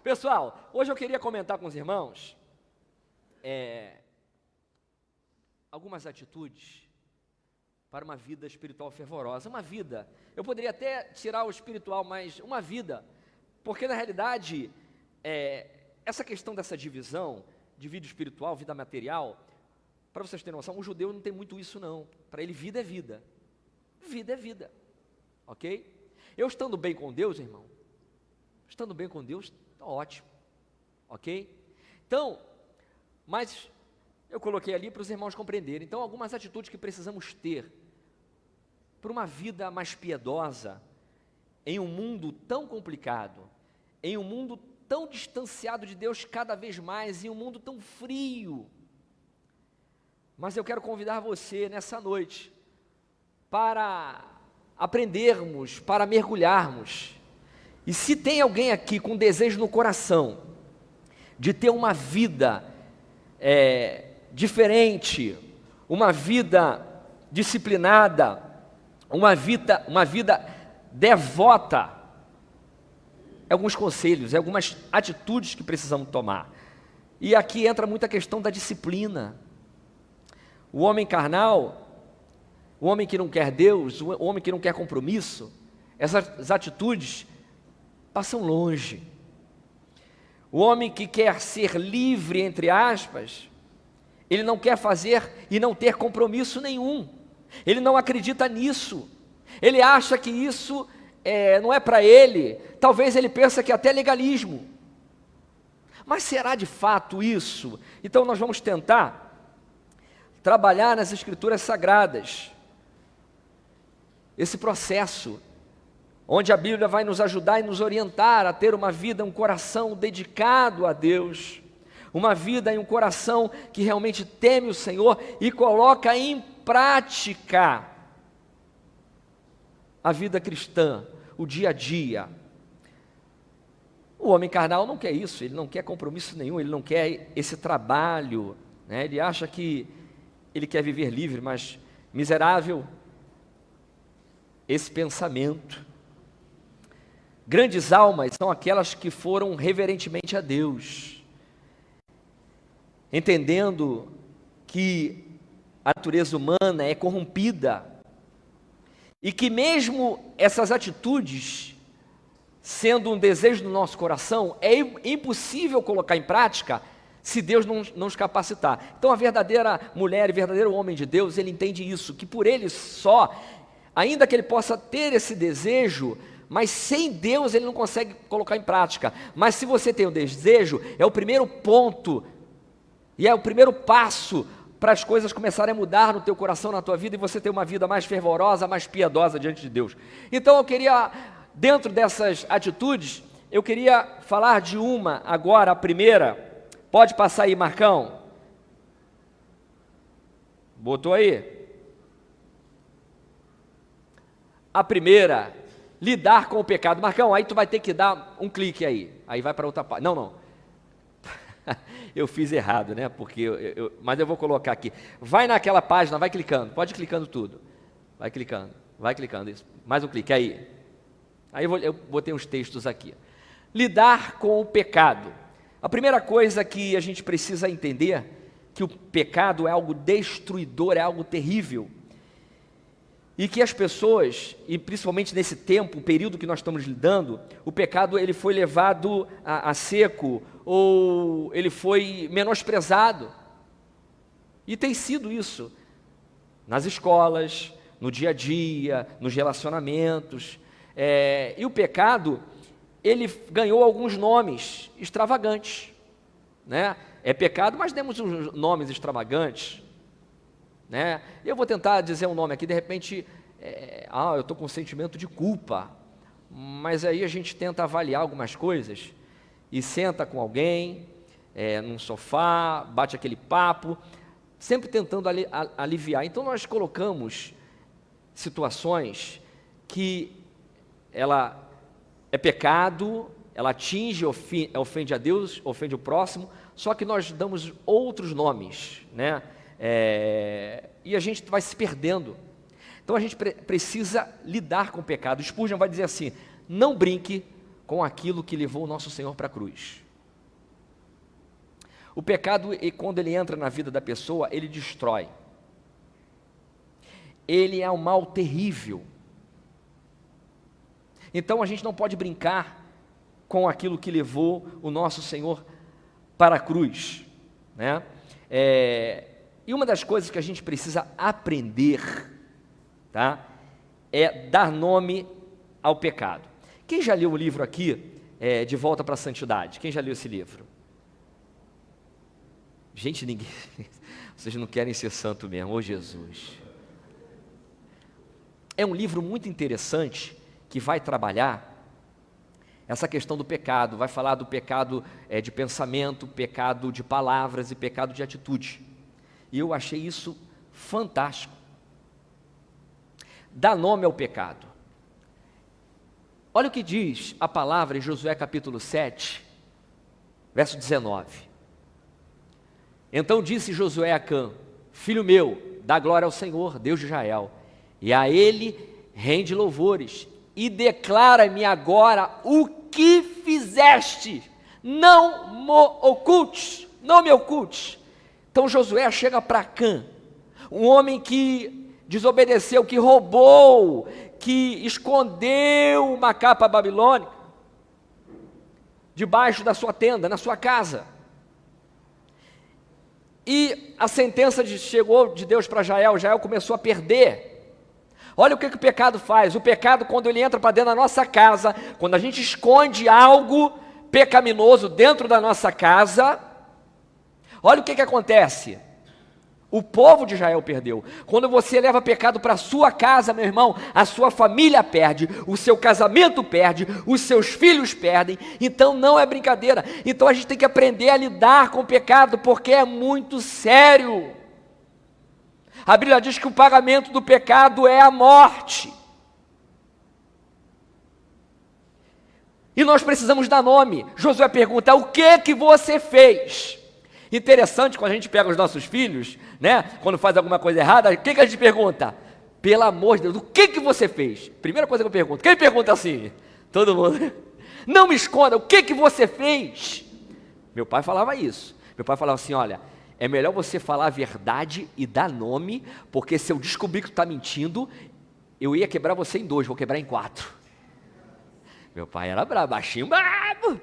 Pessoal, hoje eu queria comentar com os irmãos algumas atitudes para uma vida espiritual fervorosa. Uma vida, eu poderia até tirar o espiritual, mas uma vida, porque na realidade, essa questão dessa divisão de vida espiritual, vida material, para vocês terem noção, o judeu não tem muito isso não. Para ele, vida é vida. Vida é vida. Ok? Eu estando bem com Deus, irmão, estando bem com Deus, está ótimo. Ok? Então, mas eu coloquei ali para os irmãos compreenderem. Então, algumas atitudes que precisamos ter para uma vida mais piedosa, em um mundo tão complicado, em um mundo tão distanciado de Deus cada vez mais, em um mundo tão frio. Mas eu quero convidar você nessa noite para aprendermos, para mergulharmos. E se tem alguém aqui com desejo no coração de ter uma vida diferente, uma vida disciplinada, uma vida devota, alguns conselhos, algumas atitudes que precisamos tomar. E aqui entra muito a questão da disciplina. O homem carnal, o homem que não quer Deus, o homem que não quer compromisso, essas atitudes passam longe. O homem que quer ser livre, entre aspas, ele não quer fazer e não ter compromisso nenhum. Ele não acredita nisso. Ele acha que isso não é para ele. Talvez ele pense que até é legalismo. Mas será de fato isso? Então nós vamos tentar trabalhar nas Escrituras Sagradas esse processo, onde a Bíblia vai nos ajudar e nos orientar a ter uma vida, um coração dedicado a Deus, uma vida e um coração que realmente teme o Senhor e coloca em prática a vida cristã, o dia a dia. O homem carnal não quer isso, ele não quer compromisso nenhum, ele não quer esse trabalho, né? Ele acha que ele quer viver livre, mas miserável esse pensamento. Grandes almas são aquelas que foram reverentemente a Deus, entendendo que a natureza humana é corrompida e que mesmo essas atitudes, sendo um desejo do nosso coração, é impossível colocar em prática se Deus não nos capacitar. Então a verdadeira mulher e verdadeiro homem de Deus, ele entende isso, que por ele só, ainda que ele possa ter esse desejo, mas sem Deus ele não consegue colocar em prática. Mas se você tem o desejo, é o primeiro ponto, e é o primeiro passo para as coisas começarem a mudar no teu coração, na tua vida, e você ter uma vida mais fervorosa, mais piedosa diante de Deus. Então eu queria, dentro dessas atitudes, eu queria falar de uma agora, a primeira. Pode passar aí, Marcão. Botou aí? A primeira, lidar com o pecado. Marcão, aí tu vai ter que dar um clique aí. Aí vai para outra página. Não. Eu fiz errado, né? Porque mas eu vou colocar aqui. Vai naquela página, vai clicando. Pode ir clicando tudo. Vai clicando. Isso. Mais um clique aí. Aí eu botei uns textos aqui. Lidar com o pecado. A primeira coisa que a gente precisa entender, que o pecado é algo destruidor, é algo terrível, e que as pessoas, e principalmente nesse tempo, o período que nós estamos lidando, o pecado ele foi levado a seco, ou ele foi menosprezado, e tem sido isso, nas escolas, no dia a dia, nos relacionamentos, e o pecado, ele ganhou alguns nomes extravagantes, né? É pecado, mas temos uns nomes extravagantes, né? Eu vou tentar dizer um nome aqui, de repente, eu estou com sentimento de culpa, mas aí a gente tenta avaliar algumas coisas, e senta com alguém, num sofá, bate aquele papo, sempre tentando aliviar. Então nós colocamos situações que ela é pecado, ela atinge, ofende a Deus, ofende o próximo, só que nós damos outros nomes, né? E a gente vai se perdendo. Então a gente precisa lidar com o pecado. Spurgeon vai dizer assim: não brinque com aquilo que levou o nosso Senhor para a cruz. O pecado, quando ele entra na vida da pessoa, ele destrói. Ele é um mal terrível. Então a gente não pode brincar com aquilo que levou o nosso Senhor para a cruz, né? E uma das coisas que a gente precisa aprender, tá, é dar nome ao pecado. Quem já leu o livro aqui, De Volta para a Santidade? Quem já leu esse livro? Gente, ninguém... Vocês não querem ser santo mesmo, ô Jesus. É um livro muito interessante que vai trabalhar essa questão do pecado, vai falar do pecado de pensamento, pecado de palavras e pecado de atitude. E eu achei isso fantástico. Dá nome ao pecado. Olha o que diz a palavra em Josué capítulo 7, verso 19. Então disse Josué a Acã: filho meu, dá glória ao Senhor, Deus de Israel, e a ele rende louvores, e declara-me agora o que fizeste, não me ocultes. Então Josué chega para Acã, um homem que desobedeceu, que roubou, que escondeu uma capa babilônica debaixo da sua tenda, na sua casa. E a sentença chegou de Deus para Jael, Jael começou a perder. Olha o que o pecado faz. O pecado, quando ele entra para dentro da nossa casa, quando a gente esconde algo pecaminoso dentro da nossa casa, olha o que acontece. O povo de Israel perdeu. Quando você leva pecado para a sua casa, meu irmão, a sua família perde, o seu casamento perde, os seus filhos perdem. Então não é brincadeira. Então a gente tem que aprender a lidar com o pecado, porque é muito sério. A Bíblia diz que o pagamento do pecado é a morte. E nós precisamos dar nome. Josué pergunta: o que você fez? Interessante, quando a gente pega os nossos filhos, né, quando faz alguma coisa errada, o que a gente pergunta? Pelo amor de Deus, o que você fez? Primeira coisa que eu pergunto. Quem pergunta assim? Todo mundo. Não me esconda, o que você fez? Meu pai falava isso. Meu pai falava assim: olha, é melhor você falar a verdade e dar nome, porque se eu descobrir que tu está mentindo, eu ia quebrar você em 2, vou quebrar em 4. Meu pai era bravo, baixinho, bravo.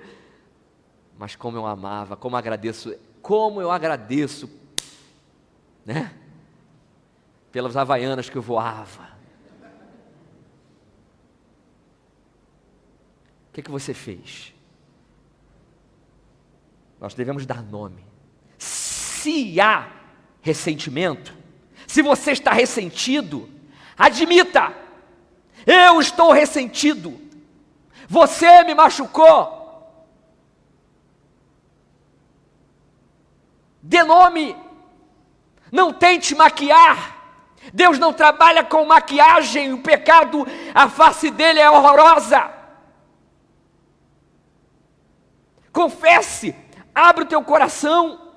Mas como eu amava, como eu agradeço, né? Pelas havaianas que eu voava. O que você fez? Nós devemos dar nome. Se há ressentimento, se você está ressentido, admita: eu estou ressentido, você me machucou. Dê nome, não tente maquiar. Deus não trabalha com maquiagem, o pecado, a face dele é horrorosa. Confesse, abre o teu coração.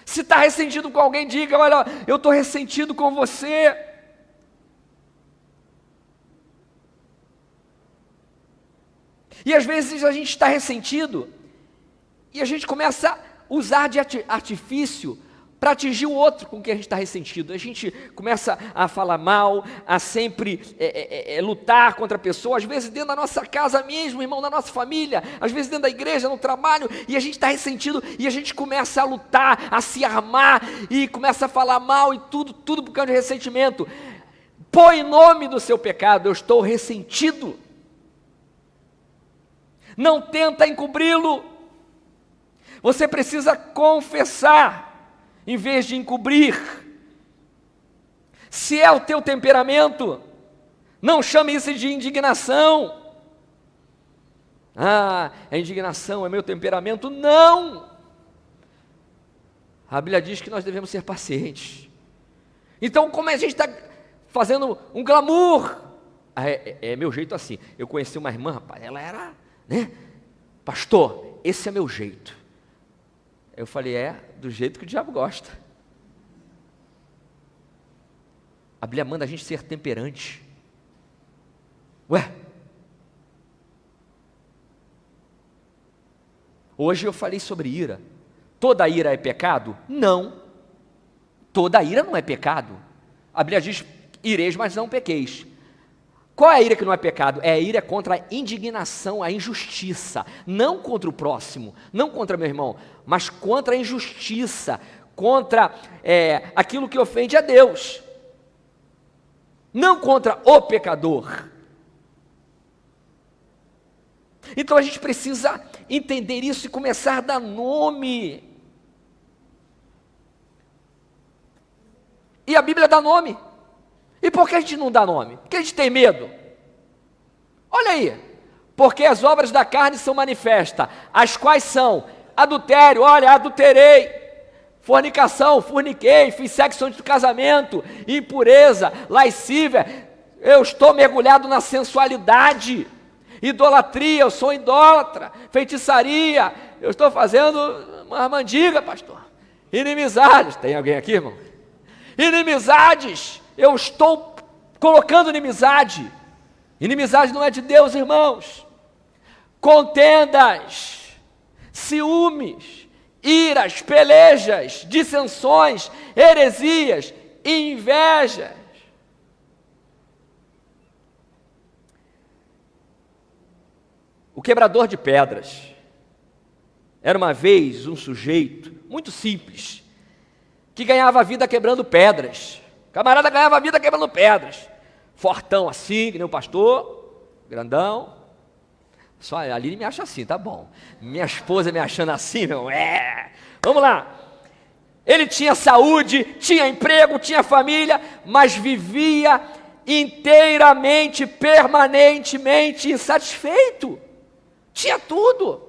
Se está ressentido com alguém, diga: olha, eu estou ressentido com você. E às vezes a gente está ressentido e a gente começa a usar de artifício para atingir o outro com quem a gente está ressentido. A gente começa a falar mal, a sempre lutar contra a pessoa, às vezes dentro da nossa casa mesmo, irmão, da nossa família, às vezes dentro da igreja, no trabalho, e a gente está ressentido, e a gente começa a lutar, a se armar, e começa a falar mal, e tudo por causa de ressentimento. Põe nome do seu pecado: eu estou ressentido. Não tenta encobri-lo. Você precisa confessar, em vez de encobrir. Se é o teu temperamento, não chame isso de indignação. Ah, é indignação, é meu temperamento. Não! A Bíblia diz que nós devemos ser pacientes. Então, como a gente está fazendo um glamour? É meu jeito assim. Eu conheci uma irmã, rapaz, ela era, né? Pastor, esse é meu jeito. Eu falei: do jeito que o diabo gosta. A Bíblia manda a gente ser temperante. Ué? Hoje eu falei sobre ira. Toda ira é pecado? Não. Toda ira não é pecado. A Bíblia diz, ireis, mas não pequeis. Qual é a ira que não é pecado? É a ira contra a indignação, a injustiça. Não contra o próximo, não contra meu irmão, mas contra a injustiça, contra aquilo que ofende a Deus. Não contra o pecador. Então a gente precisa entender isso e começar a dar nome. E a Bíblia dá nome. E por que a gente não dá nome? Porque a gente tem medo. Olha aí. Porque as obras da carne são manifestas, as quais são adultério, olha, adulterei, fornicação, forniquei, fiz sexo antes do casamento, impureza, lascívia, eu estou mergulhado na sensualidade, idolatria, eu sou idólatra, feitiçaria, eu estou fazendo uma mandiga, pastor, inimizades, tem alguém aqui, irmão? Inimizades, eu estou colocando inimizade. Inimizade não é de Deus, irmãos. Contendas, ciúmes, iras, pelejas, dissensões, heresias, invejas. O quebrador de pedras era uma vez um sujeito muito simples, que ganhava a vida quebrando pedras. O camarada ganhava a vida quebrando pedras. Fortão assim, que nem o pastor, grandão. Só a Aline me acha assim, tá bom. Minha esposa me achando assim, meu, Vamos lá. Ele tinha saúde, tinha emprego, tinha família, mas vivia inteiramente, permanentemente insatisfeito. Tinha tudo.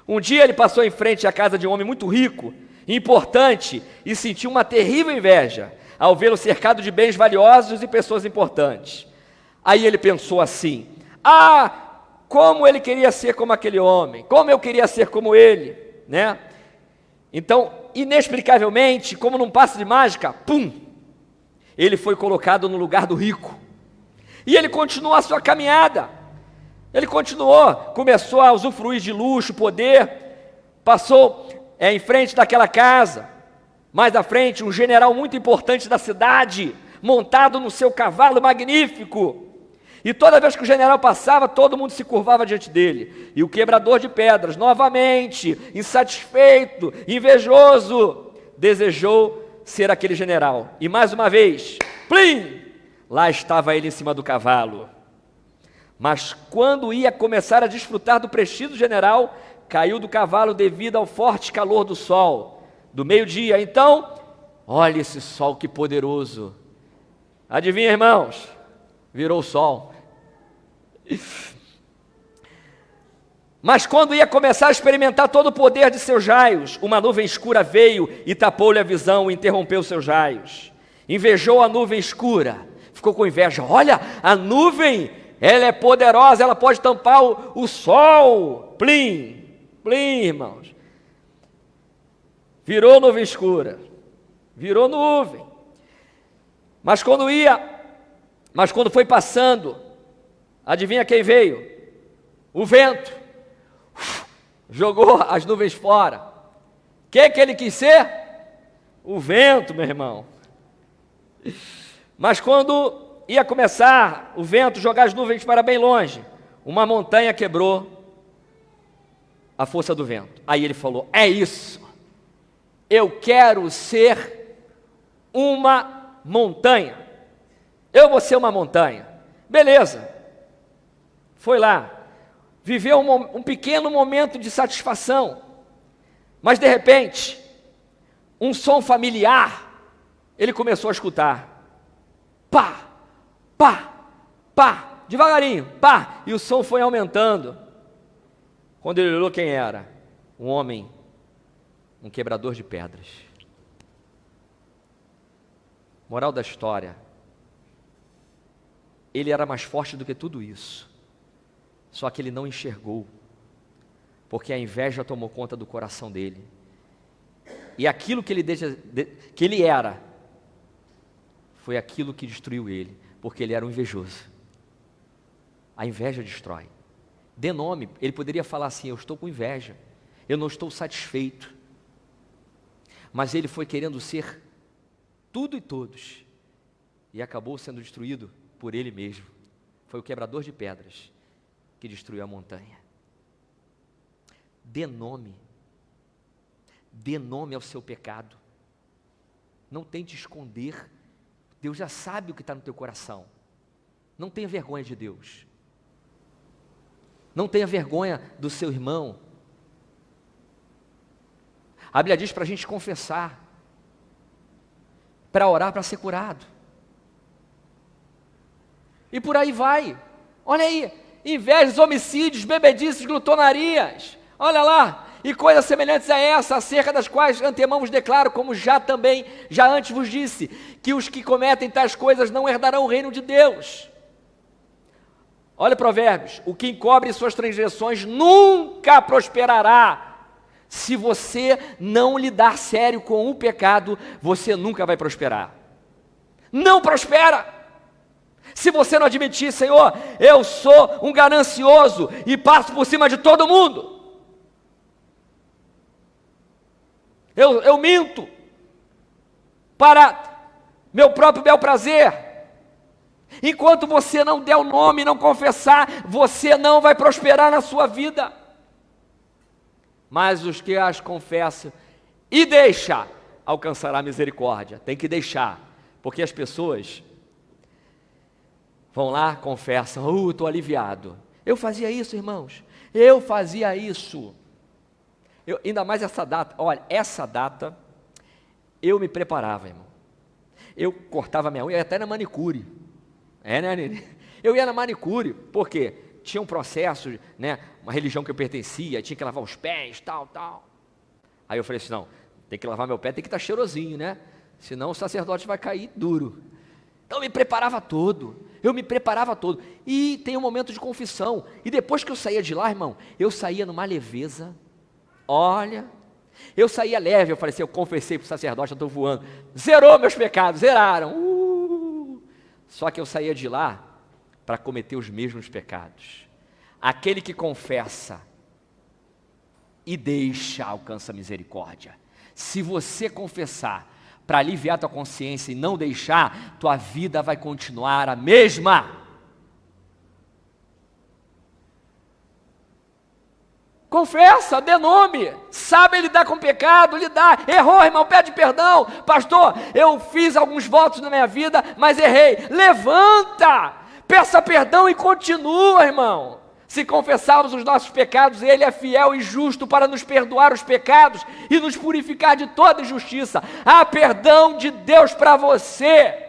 Um dia ele passou em frente à casa de um homem muito rico, importante, e sentiu uma terrível inveja ao vê-lo cercado de bens valiosos e pessoas importantes. Aí ele pensou assim: como ele queria ser como aquele homem, como eu queria ser como ele, né? Então, inexplicavelmente, como num passe de mágica, pum, ele foi colocado no lugar do rico. E ele continuou a sua caminhada. Ele continuou, começou a usufruir de luxo, poder, passou em frente daquela casa. Mais à frente, um general muito importante da cidade, montado no seu cavalo magnífico. E toda vez que o general passava, todo mundo se curvava diante dele. E o quebrador de pedras, novamente, insatisfeito, invejoso, desejou ser aquele general. E mais uma vez, plim! Lá estava ele em cima do cavalo. Mas quando ia começar a desfrutar do prestígio do general, caiu do cavalo devido ao forte calor do sol do meio-dia. Então, olha esse sol que poderoso. Adivinha, irmãos? Virou o sol. Mas quando ia começar a experimentar todo o poder de seus raios, uma nuvem escura veio e tapou-lhe a visão e interrompeu seus raios. Invejou a nuvem escura, ficou com inveja. Olha, a nuvem, ela é poderosa, ela pode tampar o sol. Plim, plim, irmãos. Virou nuvem escura, virou nuvem. Mas quando foi passando, adivinha quem veio? O vento. Jogou as nuvens fora. Quem que ele quis ser? O vento, meu irmão. Mas quando ia começar o vento jogar as nuvens para bem longe, uma montanha quebrou a força do vento. Aí ele falou: é isso. Eu quero ser uma montanha. Eu vou ser uma montanha. Beleza. Foi lá. Viveu um pequeno momento de satisfação. Mas de repente, um som familiar, ele começou a escutar. Pá, pá, pá. Devagarinho, pá. E o som foi aumentando. Quando ele olhou, quem era? Um homem, um quebrador de pedras. Moral da história: ele era mais forte do que tudo isso, só que ele não enxergou, porque a inveja tomou conta do coração dele, e aquilo que ele era, foi aquilo que destruiu ele, porque ele era um invejoso. A inveja destrói. Dê nome. Ele poderia falar assim: eu estou com inveja, eu não estou satisfeito. Mas ele foi querendo ser tudo e todos, e acabou sendo destruído por ele mesmo. Foi o quebrador de pedras que destruiu a montanha. Dê nome ao seu pecado. Não tente esconder. Deus já sabe o que está no teu coração. Não tenha vergonha de Deus. Não tenha vergonha do seu irmão. A Bíblia diz para a gente confessar, para orar, para ser curado. E por aí vai. Olha aí, invejas, homicídios, bebedices, glutonarias. Olha lá, e coisas semelhantes a essa, acerca das quais antemão vos declaro, como já antes vos disse, que os que cometem tais coisas não herdarão o reino de Deus. Olha Provérbios: o que encobre suas transgressões nunca prosperará. Se você não lidar sério com o pecado, você nunca vai prosperar. Não prospera. Se você não admitir: Senhor, eu sou um ganancioso e passo por cima de todo mundo. Eu minto para meu próprio bel prazer. Enquanto você não der o nome, não confessar, você não vai prosperar na sua vida. Mas os que as confessam e deixam, alcançará misericórdia. Tem que deixar, porque as pessoas vão lá, confessam: estou aliviado. Eu fazia isso, irmãos, eu fazia isso. Ainda mais essa data, olha, essa data, eu me preparava, irmão. Eu cortava minha unha, até na manicure. Né? Eu ia na manicure, por quê? Tinha um processo, né, uma religião que eu pertencia, tinha que lavar os pés, tal. Aí eu falei assim: não, tem que lavar meu pé, tem que estar cheirosinho, né? Senão o sacerdote vai cair duro. Então eu me preparava todo. E tem um momento de confissão. E depois que eu saía de lá, irmão, eu saía numa leveza. Olha, eu saía leve. Eu falei assim: eu confessei para o sacerdote, eu estou voando. Zerou meus pecados, zeraram. Só que eu saía de lá para cometer os mesmos pecados. Aquele que confessa e deixa, alcança misericórdia. Se você confessar para aliviar tua consciência e não deixar, tua vida vai continuar a mesma. Confessa, dê nome, sabe lidar com o pecado, errou, irmão, pede perdão. Pastor, eu fiz alguns votos na minha vida, mas errei. Levanta, peça perdão e continua, irmão. Se confessarmos os nossos pecados, Ele é fiel e justo para nos perdoar os pecados e nos purificar de toda injustiça. Há perdão de Deus para você.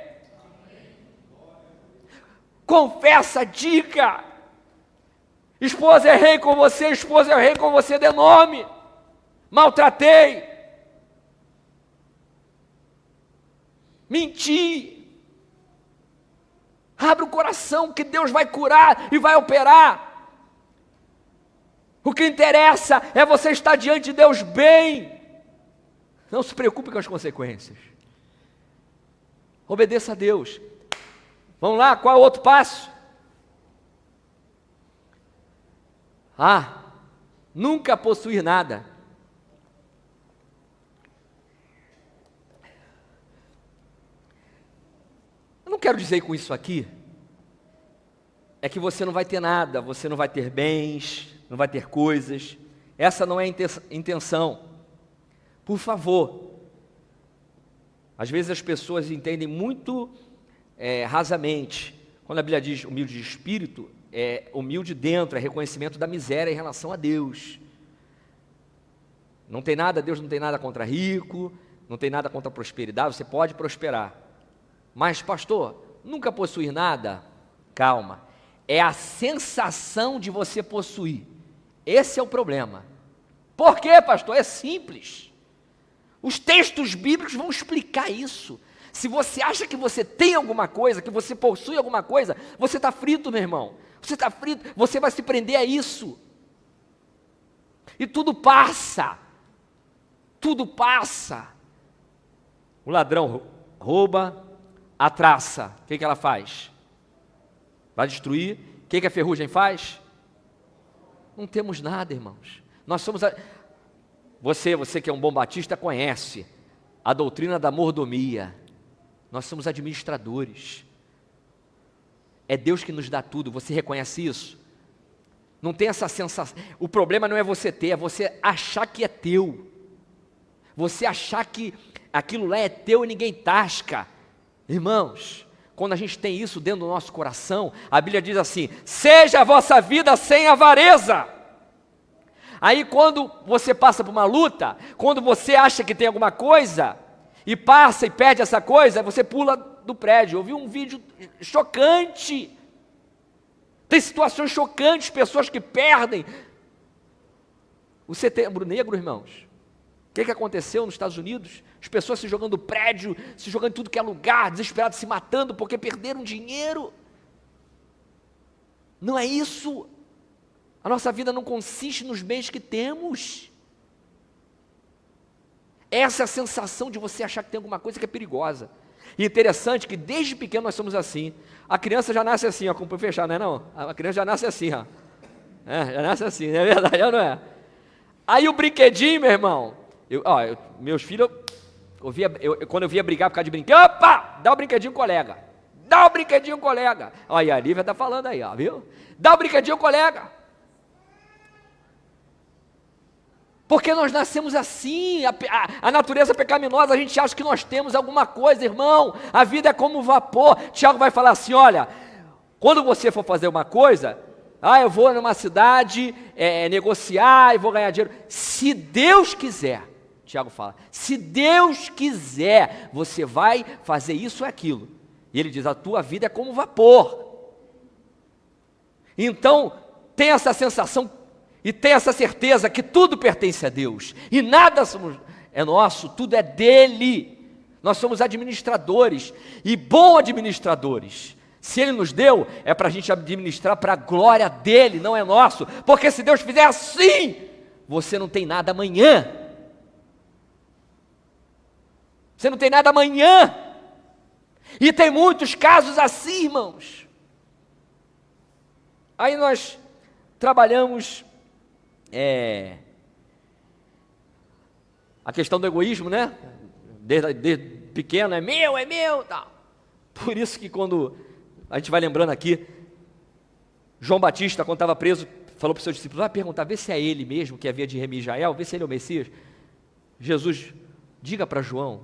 Confessa, diga: esposa, errei com você, dê nome. Maltratei. Menti. Abre o coração que Deus vai curar e vai operar. O que interessa é você estar diante de Deus bem. Não se preocupe com as consequências. Obedeça a Deus. Vamos lá, qual é o outro passo? Nunca possuir nada. Eu não quero dizer com isso aqui é que você não vai ter nada, você não vai ter bens, não vai ter coisas. Essa não é a intenção. Por favor. Às vezes as pessoas entendem muito rasamente. Quando a Bíblia diz humilde de espírito, é humilde dentro, é reconhecimento da miséria em relação a Deus. Não tem nada, Deus não tem nada contra rico, não tem nada contra a prosperidade, você pode prosperar. Mas, pastor, nunca possuir nada? Calma. É a sensação de você possuir. Esse é o problema. Por quê, pastor? É simples. Os textos bíblicos vão explicar isso. Se você acha que você tem alguma coisa, que você possui alguma coisa, você está frito, meu irmão. Você está frito, você vai se prender a isso. E tudo passa. Tudo passa. O ladrão rouba a traça. O que ela faz? Vai destruir O que a ferrugem faz? Não temos nada, irmãos. Nós somos Você que é um bom batista conhece a doutrina da mordomia. Nós somos administradores. É Deus que nos dá tudo, você reconhece isso? Não tem essa sensação. O problema não é você ter, é você achar que é teu. Você achar que aquilo lá é teu e ninguém tasca. Irmãos, quando a gente tem isso dentro do nosso coração, a Bíblia diz assim: seja a vossa vida sem avareza. Aí quando você passa por uma luta, quando você acha que tem alguma coisa, e passa e perde essa coisa, você pula do prédio. Eu vi um vídeo chocante. Tem situações chocantes, pessoas que perdem. O Setembro Negro, irmãos, o que aconteceu nos Estados Unidos? As pessoas se jogando do prédio, se jogando em tudo que é lugar, desesperados, se matando porque perderam dinheiro. Não é isso. A nossa vida não consiste nos bens que temos. Essa é a sensação de você achar que tem alguma coisa que é perigosa. E interessante que desde pequeno nós somos assim. A criança já nasce assim, ó, com o pé fechado, não é não? A criança já nasce assim, ó. Já nasce assim, não é verdade, não é? Aí o brinquedinho, meu irmão, meus filhos, quando eu via brigar por causa de brinquedo, opa, dá o brinquedinho colega. Dá o brinquedinho colega. Olha, a Lívia está falando aí, ó, viu? Dá o brinquedinho colega. Porque nós nascemos assim, a natureza pecaminosa, a gente acha que nós temos alguma coisa, irmão. A vida é como vapor. Tiago vai falar assim: olha, quando você for fazer uma coisa, eu vou numa cidade negociar e vou ganhar dinheiro. Se Deus quiser, Tiago fala, se Deus quiser, você vai fazer isso ou aquilo. E ele diz: a tua vida é como vapor. Então, tem essa sensação e tem essa certeza que tudo pertence a Deus, e nada é nosso, tudo é dele. Nós somos administradores, e bons administradores. Se Ele nos deu, é para a gente administrar para a glória dele, não é nosso, porque se Deus fizer assim, você não tem nada amanhã. Você não tem nada amanhã. E tem muitos casos assim, irmãos. Aí nós trabalhamos a questão do egoísmo, né? Desde pequeno, é meu, tal. Por isso que quando a gente vai lembrando aqui, João Batista, quando estava preso, falou para os seus discípulos: vai perguntar, vê se é ele mesmo que havia de remir Israel, vê se ele é o Messias. Jesus, diga para João,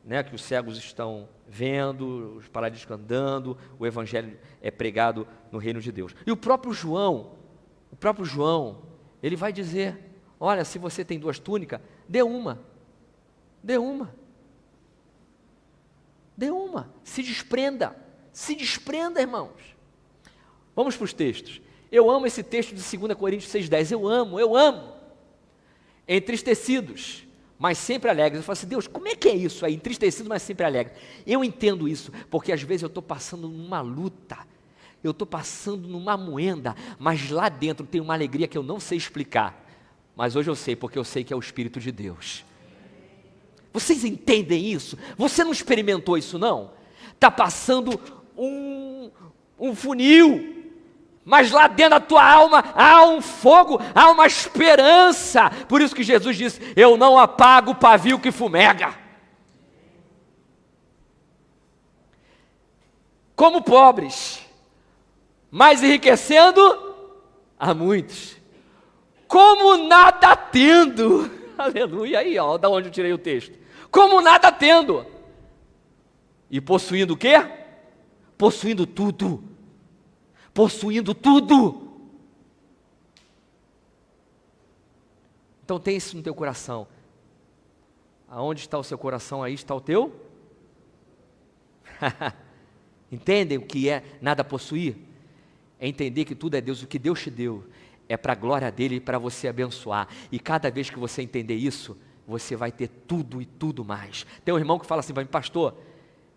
né, que os cegos estão vendo, os paralíticos andando, o evangelho é pregado no reino de Deus. E o próprio João, ele vai dizer: olha, se você tem 2 túnicas, dê uma, se desprenda, irmãos. Vamos para os textos. Eu amo esse texto de 2 Coríntios 6,10, eu amo, entristecidos, mas sempre alegres. Eu falo assim: Deus, como é que é isso aí, entristecido, mas sempre alegre? Eu entendo isso, porque às vezes eu estou passando numa luta, eu estou passando numa moenda, mas lá dentro tem uma alegria que eu não sei explicar, mas hoje eu sei, porque eu sei que é o Espírito de Deus. Vocês entendem isso? Você não experimentou isso não? Está passando um funil, mas lá dentro da tua alma há um fogo, há uma esperança. Por isso que Jesus disse: eu não apago o pavio que fumega. Como pobres, mas enriquecendo a muitos. Como nada tendo. Aleluia. Aí, ó, da onde eu tirei o texto. Como nada tendo. E possuindo o quê? Possuindo tudo. Então tem isso no teu coração. Aonde está o seu coração, aí está o teu. Entendem o que é nada possuir? É entender que tudo é Deus, o que Deus te deu é para a glória dele e para você abençoar. E cada vez que você entender isso, você vai ter tudo e tudo mais. Tem um irmão que fala assim para mim: pastor,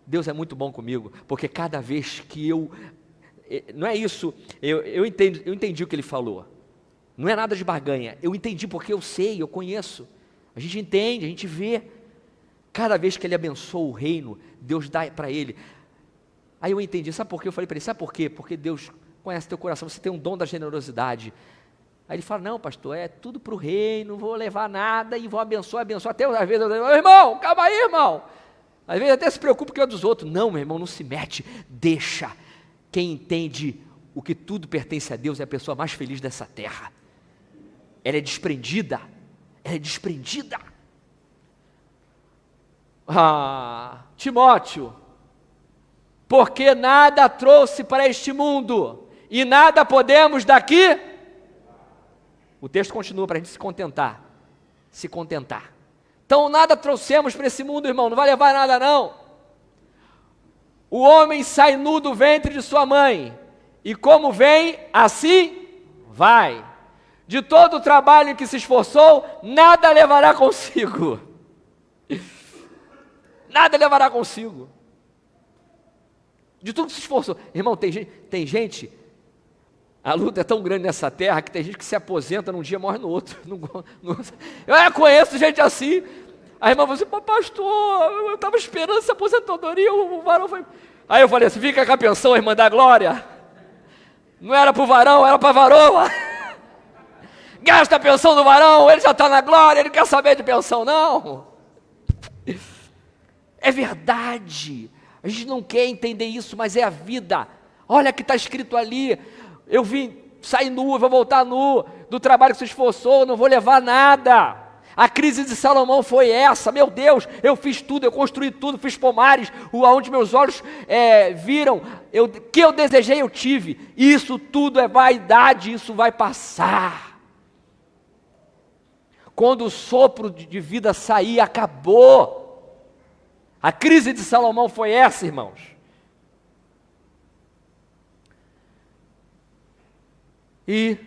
Deus é muito bom comigo, porque cada vez que não é isso, eu entendi o que ele falou, não é nada de barganha, eu entendi porque eu sei, eu conheço, a gente entende, a gente vê, cada vez que ele abençoa o reino, Deus dá para ele. Aí eu entendi, sabe por quê? Eu falei para ele: sabe por quê? Porque Deus conhece teu coração, você tem um dom da generosidade. Aí ele fala, não pastor, é tudo para o reino, não vou levar nada e vou abençoar, até às vezes eu digo, irmão, calma aí irmão, às vezes até se preocupa com o dos outros. Não, meu irmão, não se mete, deixa. Quem entende o que tudo pertence a Deus é a pessoa mais feliz dessa terra. Ela é desprendida, Timóteo, porque nada trouxe para este mundo, e nada podemos daqui. O texto continua para a gente se contentar. Então nada trouxemos para esse mundo, irmão, não vai levar nada não. O homem sai nu do ventre de sua mãe, e como vem, assim vai. De todo o trabalho em que se esforçou, nada levará consigo. Nada levará consigo. De tudo que se esforçou. Irmão, tem gente, a luta é tão grande nessa terra que tem gente que se aposenta num dia e morre no outro. Eu conheço gente assim. A irmã falou assim, pastor, eu estava esperando essa aposentadoria, o varão foi... Aí eu falei assim, fica com a pensão, irmã da glória. Não era para o varão, era para a varoa. Gasta a pensão do varão, ele já está na glória, ele não quer saber de pensão não. É verdade, a gente não quer entender isso, mas é a vida. Olha que está escrito ali, eu vim sair nu, eu vou voltar nu, do trabalho que se esforçou, não vou levar nada. A crise de Salomão foi essa, meu Deus, eu fiz tudo, eu construí tudo, fiz pomares, aonde meus olhos viram, o que eu desejei eu tive. Isso tudo é vaidade, isso vai passar. Quando o sopro de vida sair, acabou. A crise de Salomão foi essa, irmãos. E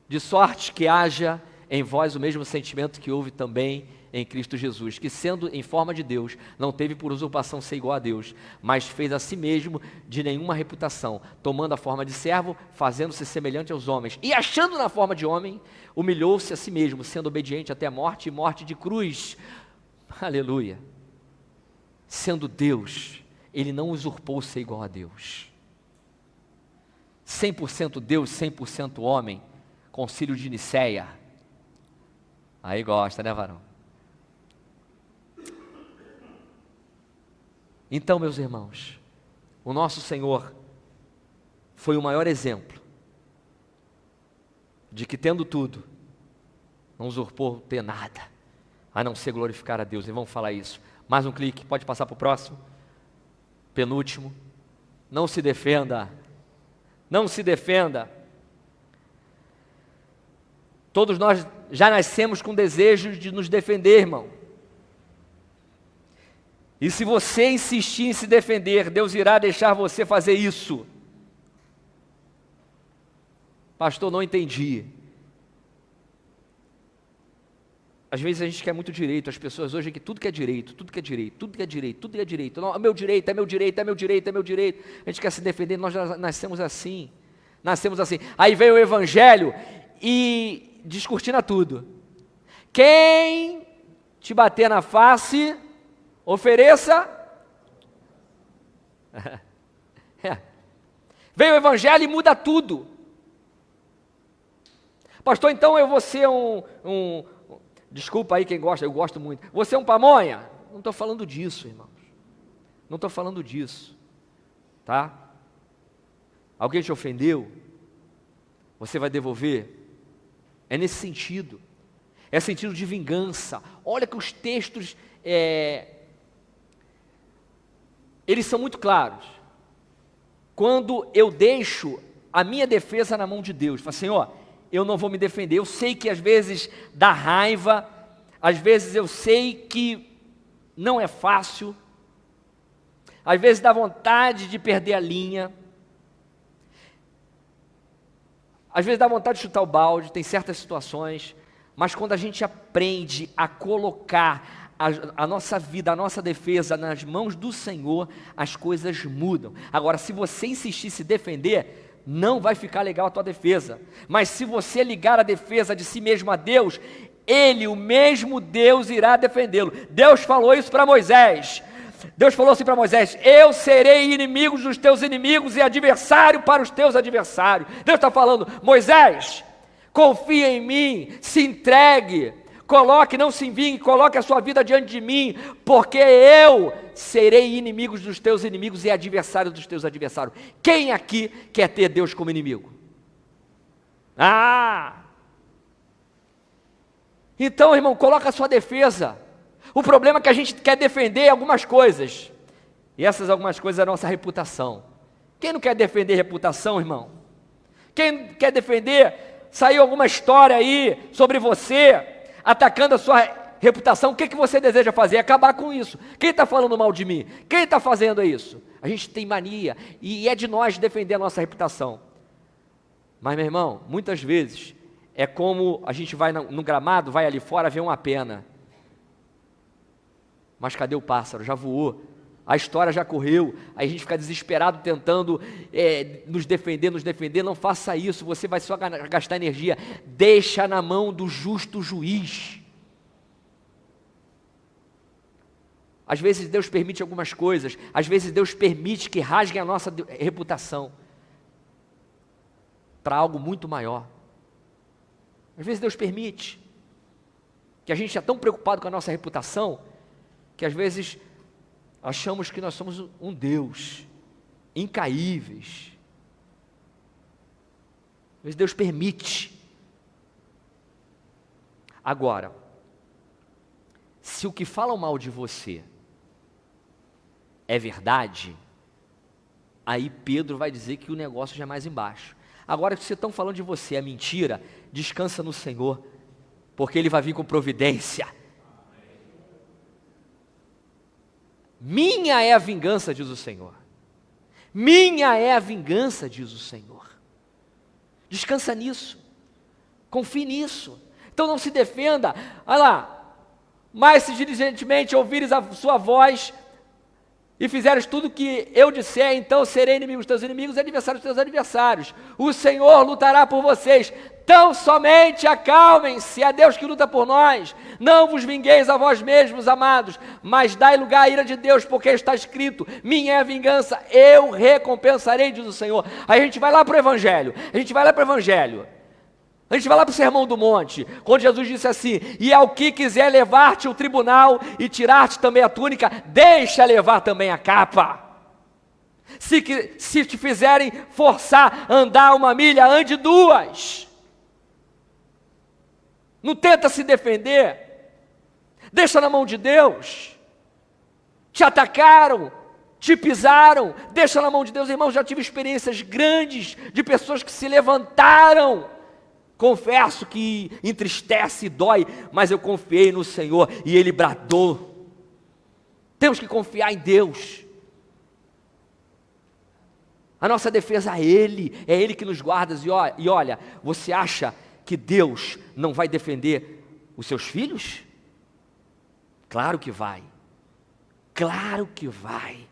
de sorte que haja em vós o mesmo sentimento que houve também em Cristo Jesus, que sendo em forma de Deus, não teve por usurpação ser igual a Deus, mas fez a si mesmo de nenhuma reputação, tomando a forma de servo, fazendo-se semelhante aos homens, e achando na forma de homem, humilhou-se a si mesmo, sendo obediente até a morte, e morte de cruz. Aleluia. Sendo Deus, ele não usurpou ser igual a Deus. 100% Deus, 100% homem, concílio de Nicéia. Aí gosta, né, varão? Então, meus irmãos, o nosso Senhor foi o maior exemplo de que, tendo tudo, não usurpou ter nada, a não ser glorificar a Deus. E vamos falar isso. Mais um clique, pode passar para o próximo. Penúltimo. Não se defenda. Não se defenda. Todos nós já nascemos com desejo de nos defender, irmão. E se você insistir em se defender, Deus irá deixar você fazer isso. Pastor, não entendi. Às vezes a gente quer muito direito, as pessoas hoje que tudo que é direito, tudo que é direito, tudo que é direito, tudo que é direito. Não, é meu direito, é meu direito, é meu direito, é meu direito. A gente quer se defender, nós já nascemos assim. Nascemos assim. Aí veio o evangelho e descortina tudo. Quem te bater na face, ofereça. Veio o evangelho e muda tudo. Pastor, então eu vou ser desculpa aí quem gosta, eu gosto muito. Você é um pamonha? Não estou falando disso, irmãos. Não estou falando disso. Tá? Alguém te ofendeu? Você vai devolver? É nesse sentido. É sentido de vingança. Olha que os textos, eles são muito claros. Quando eu deixo a minha defesa na mão de Deus, falo, Senhor, eu não vou me defender. Eu sei que às vezes dá raiva, às vezes eu sei que não é fácil, às vezes dá vontade de perder a linha, às vezes dá vontade de chutar o balde, tem certas situações, mas quando a gente aprende a colocar a nossa vida, a nossa defesa nas mãos do Senhor, as coisas mudam. Agora, se você insistir em se defender, não vai ficar legal a tua defesa, mas se você ligar a defesa de si mesmo a Deus, Ele, o mesmo Deus, irá defendê-lo. Deus falou isso para Moisés, Deus falou assim para Moisés: eu serei inimigo dos teus inimigos e adversário para os teus adversários. Deus está falando: Moisés, confia em mim, se entregue, coloque, não se envingue, coloque a sua vida diante de mim, porque eu serei inimigo dos teus inimigos e adversário dos teus adversários. Quem aqui quer ter Deus como inimigo? Então, irmão, coloca a sua defesa. O problema é que a gente quer defender algumas coisas, e essas algumas coisas é a nossa reputação. Quem não quer defender reputação, irmão? Quem quer defender, saiu alguma história aí sobre você, atacando a sua reputação, o que você deseja fazer? Acabar com isso. Quem está falando mal de mim? Quem está fazendo isso? A gente tem mania, e é de nós defender a nossa reputação. Mas, meu irmão, muitas vezes, é como a gente vai no gramado, vai ali fora, vê uma pena. Mas cadê o pássaro? Já voou, a história já correu, aí a gente fica desesperado tentando nos defender, não faça isso, você vai só gastar energia, deixa na mão do justo juiz. Às vezes Deus permite algumas coisas, às vezes Deus permite que rasguem a nossa reputação, para algo muito maior. Às vezes Deus permite, que a gente é tão preocupado com a nossa reputação, que às vezes achamos que nós somos um Deus, incaíveis. Às vezes Deus permite. Agora, se o que falam mal de você é verdade, aí Pedro vai dizer que o negócio já é mais embaixo. Agora, se estão falando de você é mentira, descansa no Senhor, porque Ele vai vir com providência. Minha é a vingança, diz o Senhor. Minha é a vingança, diz o Senhor. Descansa nisso. Confie nisso. Então não se defenda. Olha lá. Mas se diligentemente ouvires a sua voz e fizeres tudo o que eu disser, então serei inimigo dos teus inimigos e adversário dos teus adversários. O Senhor lutará por vocês. Tão somente acalmem-se, é Deus que luta por nós. Não vos vingueis a vós mesmos, amados, mas dai lugar à ira de Deus, porque está escrito: minha é a vingança, eu recompensarei, diz o Senhor. Aí a gente vai lá para o Evangelho, a gente vai lá para o Sermão do Monte, quando Jesus disse assim: e ao que quiser levar-te ao tribunal e tirar-te também a túnica, deixa levar também a capa. Se te fizerem forçar a andar 1 milha, ande 2. Não tenta se defender, deixa na mão de Deus. Te atacaram, te pisaram, deixa na mão de Deus. Irmãos, já tive experiências grandes de pessoas que se levantaram. Confesso que entristece e dói, mas eu confiei no Senhor e Ele bradou. Temos que confiar em Deus. A nossa defesa é Ele que nos guarda. E olha, você acha que Deus não vai defender os seus filhos? Claro que vai. Claro que vai.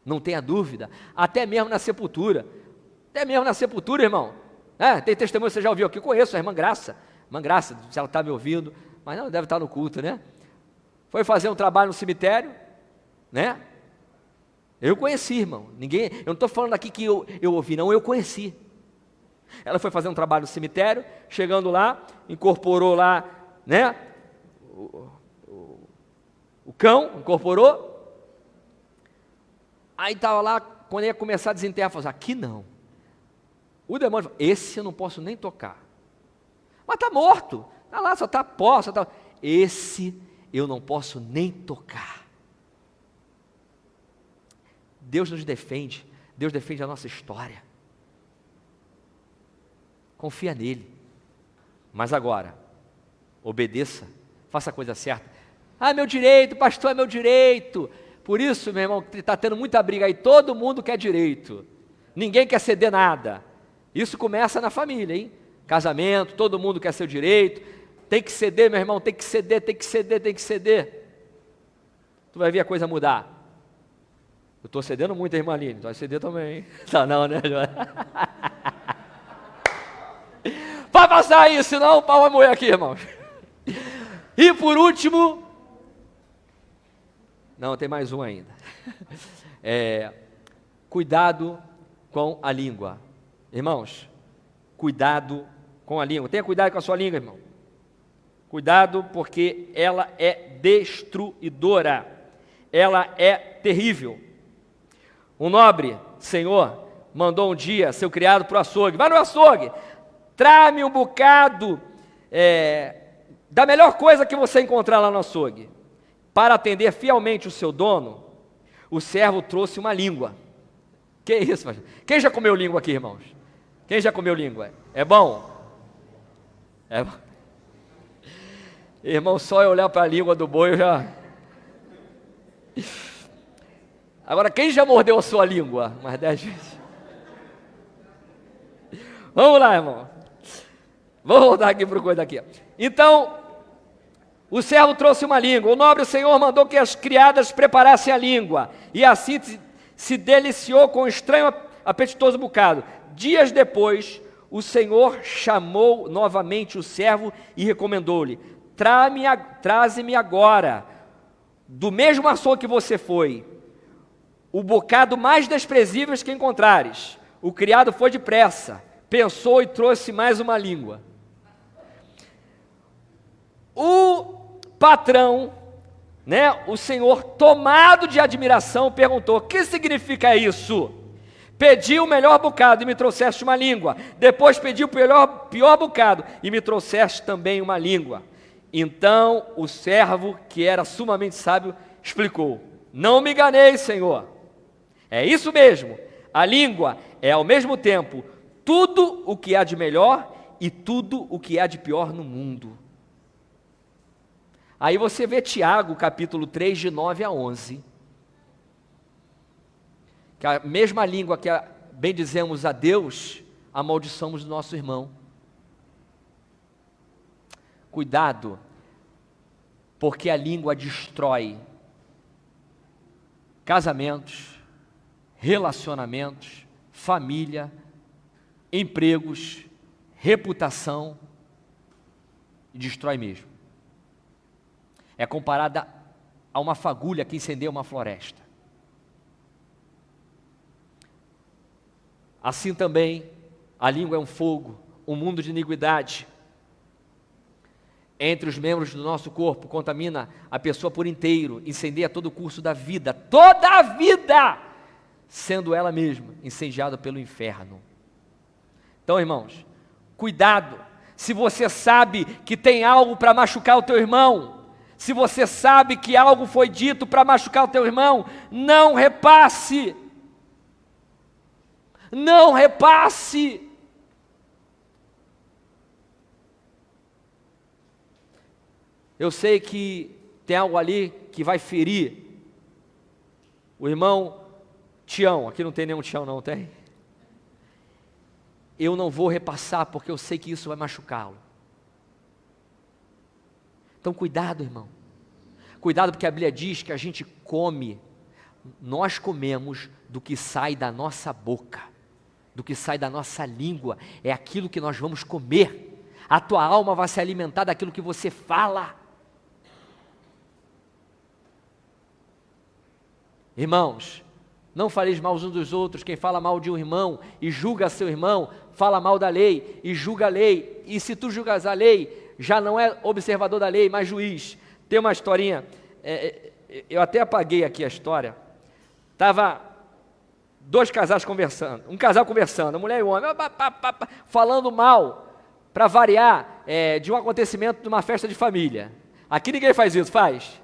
Não tenha dúvida. Até mesmo na sepultura. Irmão. Tem testemunho, você já ouviu aqui, eu conheço a irmã Graça, se ela está me ouvindo, mas não, deve estar no culto, né? Foi fazer um trabalho no cemitério, né? Eu conheci, irmão, eu não estou falando aqui que eu ouvi, não, eu conheci. Ela foi fazer um trabalho no cemitério, chegando lá, incorporou lá, né? O cão, incorporou, aí estava lá, quando ia começar a desenterrar, falou assim: aqui não. O demônio falou: esse eu não posso nem tocar. Mas está morto, está lá, só está pó, só está... Esse eu não posso nem tocar. Deus nos defende, Deus defende a nossa história. Confia nele. Mas agora, obedeça, faça a coisa certa. Meu direito, pastor, é meu direito. Por isso, meu irmão, está tendo muita briga aí, todo mundo quer direito. Ninguém quer ceder nada. Isso começa na família, hein? Casamento, todo mundo quer seu direito. Tem que ceder, meu irmão, tem que ceder. Tu vai ver a coisa mudar. Eu estou cedendo muito, irmã Aline, tu vai ceder também, hein? Não, né? Vai passar isso, senão o pau vai morrer aqui, irmãos. E por último, Não, tem mais um ainda. Cuidado com a língua. Irmãos, cuidado com a língua. Tenha cuidado com a sua língua, irmão. Cuidado, porque ela é destruidora. Ela é terrível. Um nobre senhor mandou um dia seu criado para o açougue. Vai no açougue, traz-me um bocado da melhor coisa que você encontrar lá no açougue. Para atender fielmente o seu dono, o servo trouxe uma língua. Que isso, pastor? Quem já comeu língua aqui, irmãos? Quem já comeu língua? É bom? É bom. Irmão, só eu olhar para a língua do boi eu já... Agora, quem já mordeu a sua língua? Mais 10 vezes. Vamos lá, irmão. Vamos voltar aqui para o coisa aqui. Então, o servo trouxe uma língua. O nobre senhor mandou que as criadas preparassem a língua. E assim se deliciou com um estranho, apetitoso bocado. Dias depois, o senhor chamou novamente o servo e recomendou-lhe: traze-me agora, do mesmo açougue que você foi, o bocado mais desprezível que encontrares. O criado foi depressa, pensou e trouxe mais uma língua. O patrão, o senhor, tomado de admiração, perguntou: o que significa isso? Pedi o melhor bocado e me trouxeste uma língua. Depois pedi o pior bocado e me trouxeste também uma língua. Então o servo, que era sumamente sábio, explicou: não me enganei, senhor. É isso mesmo. A língua é ao mesmo tempo tudo o que há de melhor e tudo o que há de pior no mundo. Aí você vê Tiago, capítulo 3, de 9 a 11. Que a mesma língua que bendizemos a Deus, amaldiçoamos o nosso irmão. Cuidado, porque a língua destrói casamentos, relacionamentos, família, empregos, reputação, e destrói mesmo. É comparada a uma fagulha que incendeia uma floresta. Assim também, a língua é um fogo, um mundo de iniquidade. Entre os membros do nosso corpo, contamina a pessoa por inteiro, incendeia todo o curso da vida, toda a vida, sendo ela mesma incendiada pelo inferno. Então, irmãos, cuidado, se você sabe que tem algo para machucar o teu irmão, se você sabe que algo foi dito para machucar o teu irmão, não repasse. Não repasse. Eu sei que tem algo ali que vai ferir o irmão Tião. Aqui não tem nenhum Tião, não tem? Eu não vou repassar porque eu sei que isso vai machucá-lo. Então cuidado, irmão. Cuidado, porque a Bíblia diz que a gente come, nós comemos do que sai da nossa boca, do que sai da nossa língua, é aquilo que nós vamos comer. A tua alma vai se alimentar daquilo que você fala. Irmãos, não faleis mal uns dos outros. Quem fala mal de um irmão e julga seu irmão, fala mal da lei e julga a lei. E se tu julgas a lei, já não é observador da lei, mas juiz. Tem uma historinha, eu até apaguei aqui a história. Estava dois casais conversando, um casal conversando, a mulher e o homem, falando mal, para variar, de um acontecimento de uma festa de família. Aqui ninguém faz isso, faz?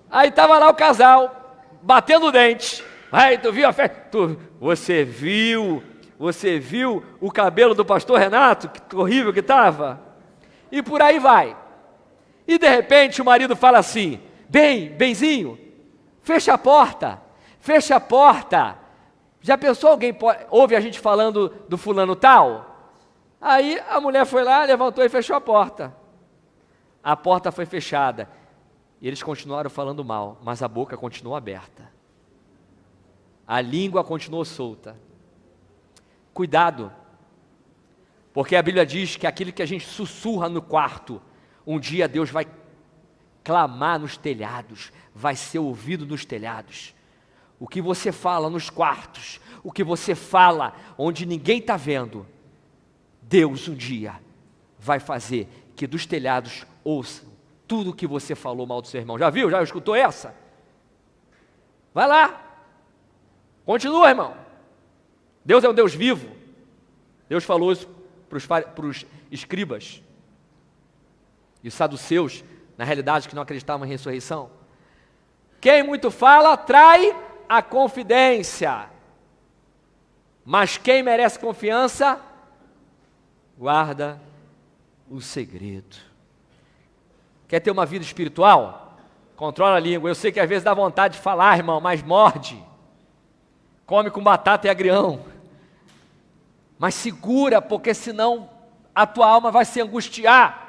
Aí estava lá o casal, batendo o dente. Aí, tu viu a festa? Você viu o cabelo do pastor Renato? Que horrível que estava. E por aí vai. E de repente o marido fala assim: benzinho, fecha a porta. Já pensou alguém ouve a gente falando do fulano tal? Aí a mulher foi lá, levantou e fechou a porta. A porta foi fechada. E eles continuaram falando mal, mas a boca continuou aberta. A língua continuou solta. Cuidado, porque a Bíblia diz que aquilo que a gente sussurra no quarto, um dia Deus vai clamar nos telhados, vai ser ouvido nos telhados. O que você fala nos quartos, o que você fala onde ninguém está vendo, Deus um dia vai fazer que dos telhados ouçam tudo o que você falou mal do seu irmão. Já viu? Já escutou essa? Vai lá. Continua, irmão. Deus é um Deus vivo. Deus falou isso para os escribas e os saduceus, na realidade, que não acreditavam em ressurreição. Quem muito fala, trai a confidência. Mas quem merece confiança, guarda o segredo. Quer ter uma vida espiritual? Controla a língua. Eu sei que às vezes dá vontade de falar, irmão, mas morde. Come com batata e agrião. Mas segura, porque senão a tua alma vai se angustiar.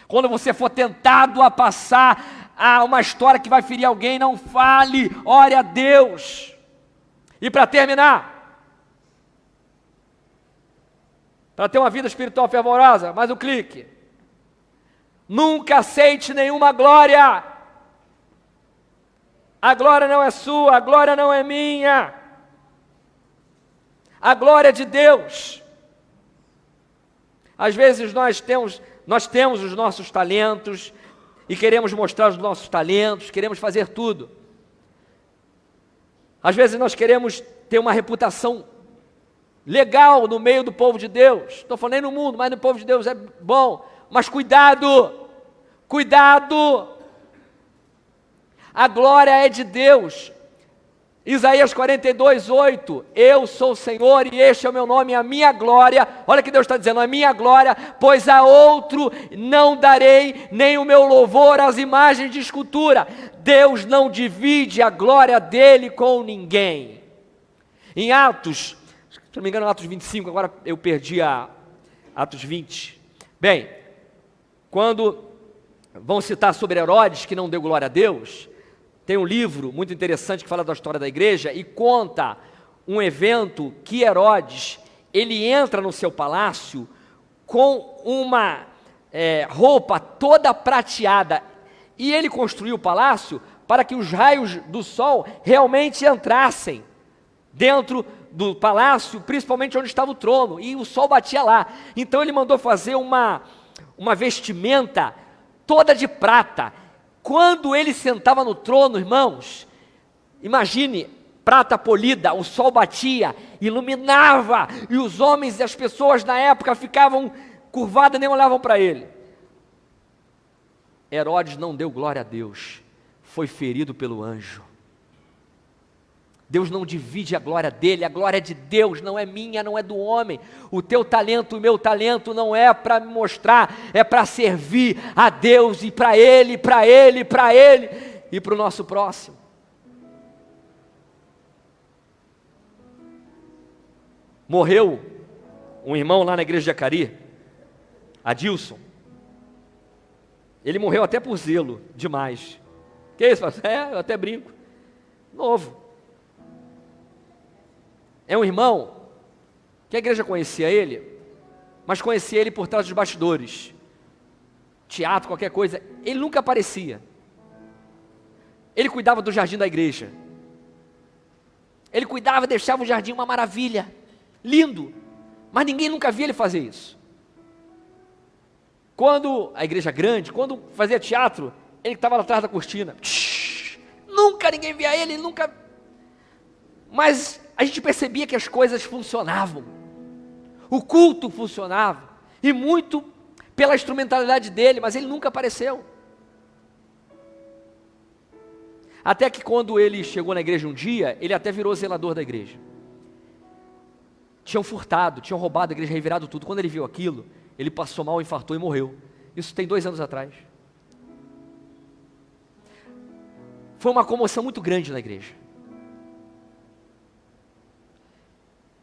Quando você for tentado a passar uma história que vai ferir alguém, não fale, ore a Deus. E para terminar, para ter uma vida espiritual fervorosa, mais um clique. Nunca aceite nenhuma glória. A glória não é sua, a glória não é minha. A glória é de Deus. Às vezes nós temos os nossos talentos e queremos mostrar os nossos talentos, queremos fazer tudo. Às vezes nós queremos ter uma reputação legal no meio do povo de Deus. Estou falando nem no mundo, mas no povo de Deus é bom. Mas cuidado, cuidado. A glória é de Deus. Isaías 42:8, eu sou o Senhor e este é o meu nome, a minha glória. Olha o que Deus está dizendo, a minha glória, pois a outro não darei nem o meu louvor às imagens de escultura. Deus não divide a glória dele com ninguém. Em Atos, se não me engano, Atos 25, agora eu perdi Atos 20. Bem, quando vão citar sobre Herodes, que não deu glória a Deus, tem um livro muito interessante que fala da história da igreja e conta um evento que Herodes, ele entra no seu palácio com uma roupa toda prateada e ele construiu o palácio para que os raios do sol realmente entrassem dentro do palácio, principalmente onde estava o trono, e o sol batia lá. Então ele mandou fazer uma vestimenta toda de prata. Quando ele sentava no trono, irmãos, imagine, prata polida, o sol batia, iluminava, e os homens e as pessoas na época ficavam curvadas e nem olhavam para ele. Herodes não deu glória a Deus, foi ferido pelo anjo. Deus não divide a glória dele, a glória é de Deus, não é minha, não é do homem. O teu talento, o meu talento não é para me mostrar, é para servir a Deus e para Ele, para Ele, para Ele e para o nosso próximo. Morreu um irmão lá na igreja de Acari, Adilson. Ele morreu até por zelo, demais. Que isso, pastor? Eu até brinco. Novo. É um irmão que a igreja conhecia ele, mas conhecia ele por trás dos bastidores. Teatro, qualquer coisa. Ele nunca aparecia. Ele cuidava do jardim da igreja. Ele cuidava, deixava o jardim uma maravilha. Lindo. Mas ninguém nunca via ele fazer isso. Quando a igreja grande, quando fazia teatro, ele estava lá atrás da cortina. Nunca ninguém via ele, nunca... Mas a gente percebia que as coisas funcionavam. O culto funcionava. E muito pela instrumentalidade dele, mas ele nunca apareceu. Até que quando ele chegou na igreja um dia, ele até virou zelador da igreja. Tinham furtado, tinham roubado a igreja, revirado tudo. Quando ele viu aquilo, ele passou mal, infartou e morreu. Isso tem 2 anos atrás. Foi uma comoção muito grande na igreja.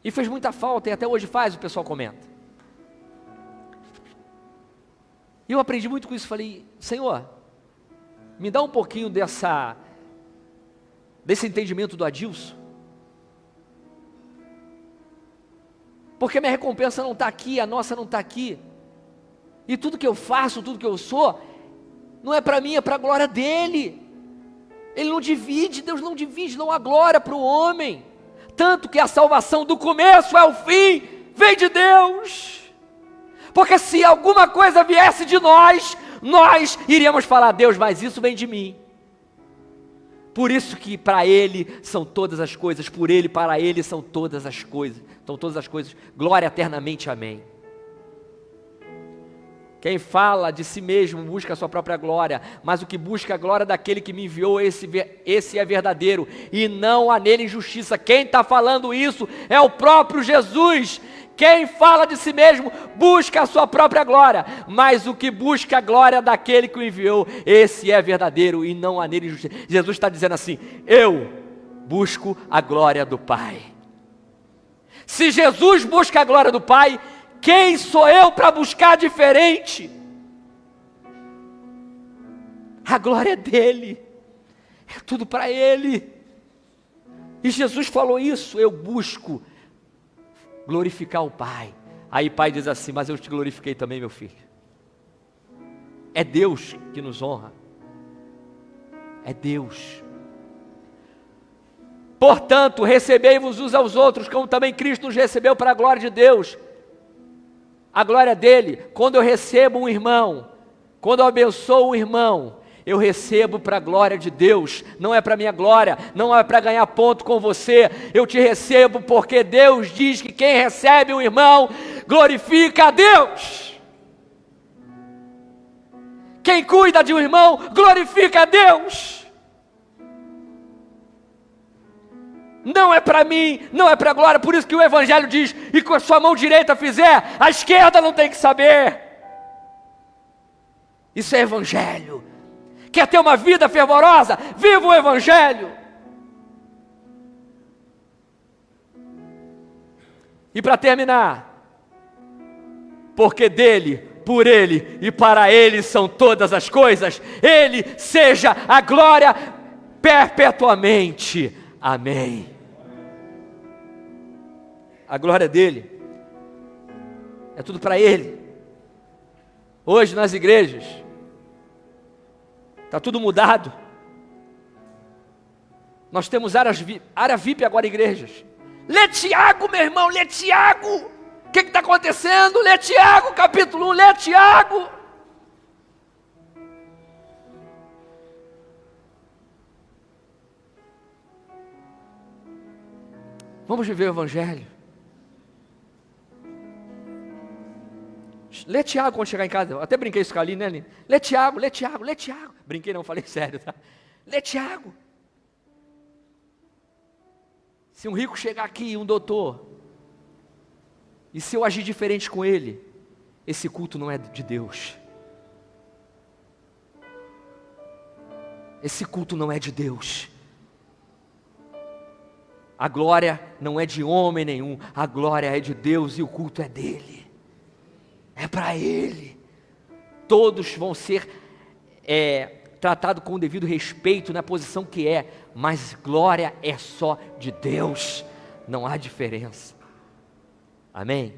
E fez muita falta, e até hoje faz, o pessoal comenta. E eu aprendi muito com isso, falei, Senhor, me dá um pouquinho desse entendimento do Adilson. Porque a minha recompensa não está aqui, a nossa não está aqui. E tudo que eu faço, tudo que eu sou, não é para mim, é para a glória dele. Ele não divide, Deus não divide, não há glória para o homem. Tanto que a salvação do começo ao fim vem de Deus. Porque se alguma coisa viesse de nós, nós iríamos falar: Deus, mas isso vem de mim. Por isso que para Ele são todas as coisas, por Ele, para Ele são todas as coisas. São todas as coisas, glória eternamente, amém. Quem fala de si mesmo busca a sua própria glória, mas o que busca a glória daquele que me enviou, esse é verdadeiro, e não há nele injustiça. Quem está falando isso é o próprio Jesus. Quem fala de si mesmo busca a sua própria glória, mas o que busca a glória daquele que o enviou, esse é verdadeiro e não há nele injustiça. Jesus está dizendo assim: eu busco a glória do Pai. Se Jesus busca a glória do Pai, quem sou eu para buscar diferente? A glória é dele, é tudo para ele. E Jesus falou isso: eu busco glorificar o Pai. Aí o Pai diz assim: mas eu te glorifiquei também, meu filho. É Deus que nos honra, é Deus. Portanto, recebei-vos uns aos outros, como também Cristo nos recebeu para a glória de Deus. A glória dele. Quando eu recebo um irmão, quando eu abençoo um irmão, eu recebo para a glória de Deus, não é para minha glória, não é para ganhar ponto com você. Eu te recebo porque Deus diz que quem recebe um irmão glorifica a Deus. Quem cuida de um irmão glorifica a Deus. Não é para mim, não é para a glória. Por isso que o Evangelho diz: e com a sua mão direita fizer, a esquerda não tem que saber. Isso é Evangelho. Quer ter uma vida fervorosa? Viva o Evangelho. E para terminar, porque dele, por ele e para ele são todas as coisas, ele seja a glória perpetuamente. Amém. A glória dele, é tudo para ele. Hoje nas igrejas, está tudo mudado. Nós temos área VIP agora em igrejas. Lê Tiago, meu irmão, lê Tiago. O que está acontecendo? Lê Tiago, capítulo 1, lê Tiago. Vamos viver o Evangelho. Lê Tiago quando chegar em casa. Eu até brinquei isso com a Aline, né, Aline? Lê Tiago, lê Tiago, lê Tiago. Brinquei não, falei sério, tá? Lê Tiago. Se um rico chegar aqui, um doutor, e se eu agir diferente com ele, esse culto não é de Deus. Esse culto não é de Deus. A glória não é de homem nenhum, a glória é de Deus e o culto é dele. É para ele. Todos vão ser tratados com o devido respeito na posição que é, mas glória é só de Deus, não há diferença. Amém?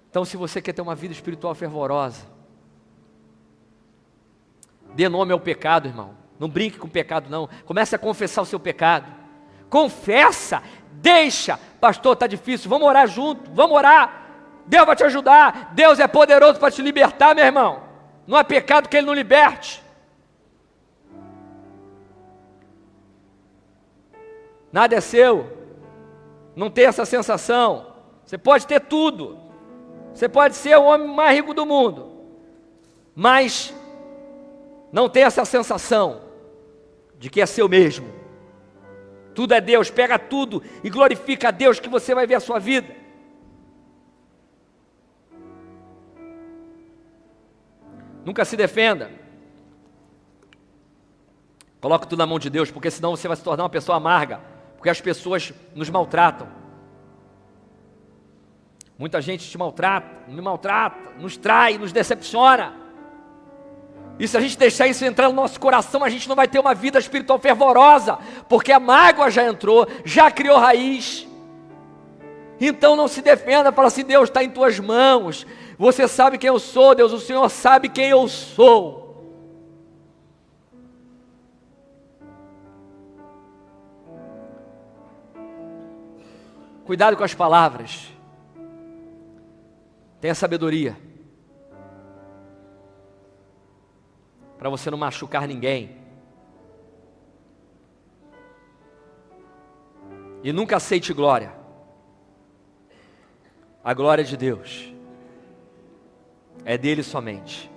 Então, se você quer ter uma vida espiritual fervorosa, dê nome ao pecado, irmão. Não brinque com o pecado, não. Comece a confessar o seu pecado. Confessa, deixa. Pastor, está difícil, vamos orar junto, vamos orar. Deus vai te ajudar. Deus é poderoso para te libertar, meu irmão. Não há pecado que Ele não liberte. Nada é seu. Não tem essa sensação. Você pode ter tudo. Você pode ser o homem mais rico do mundo. Mas não tem essa sensação de que é seu mesmo. Tudo é Deus, pega tudo e glorifica a Deus que você vai ver a sua vida. Nunca se defenda. Coloca tudo na mão de Deus, porque senão você vai se tornar uma pessoa amarga, porque as pessoas nos maltratam. Muita gente te maltrata, me maltrata, nos trai, nos decepciona. E se a gente deixar isso entrar no nosso coração, a gente não vai ter uma vida espiritual fervorosa, porque a mágoa já entrou, já criou raiz. Então não se defenda, fala assim: Deus está em tuas mãos, Você sabe quem eu sou, Deus, o Senhor sabe quem eu sou. Cuidado com as palavras. Tenha sabedoria. Para você não machucar ninguém. E nunca aceite glória. A glória de Deus é dele somente.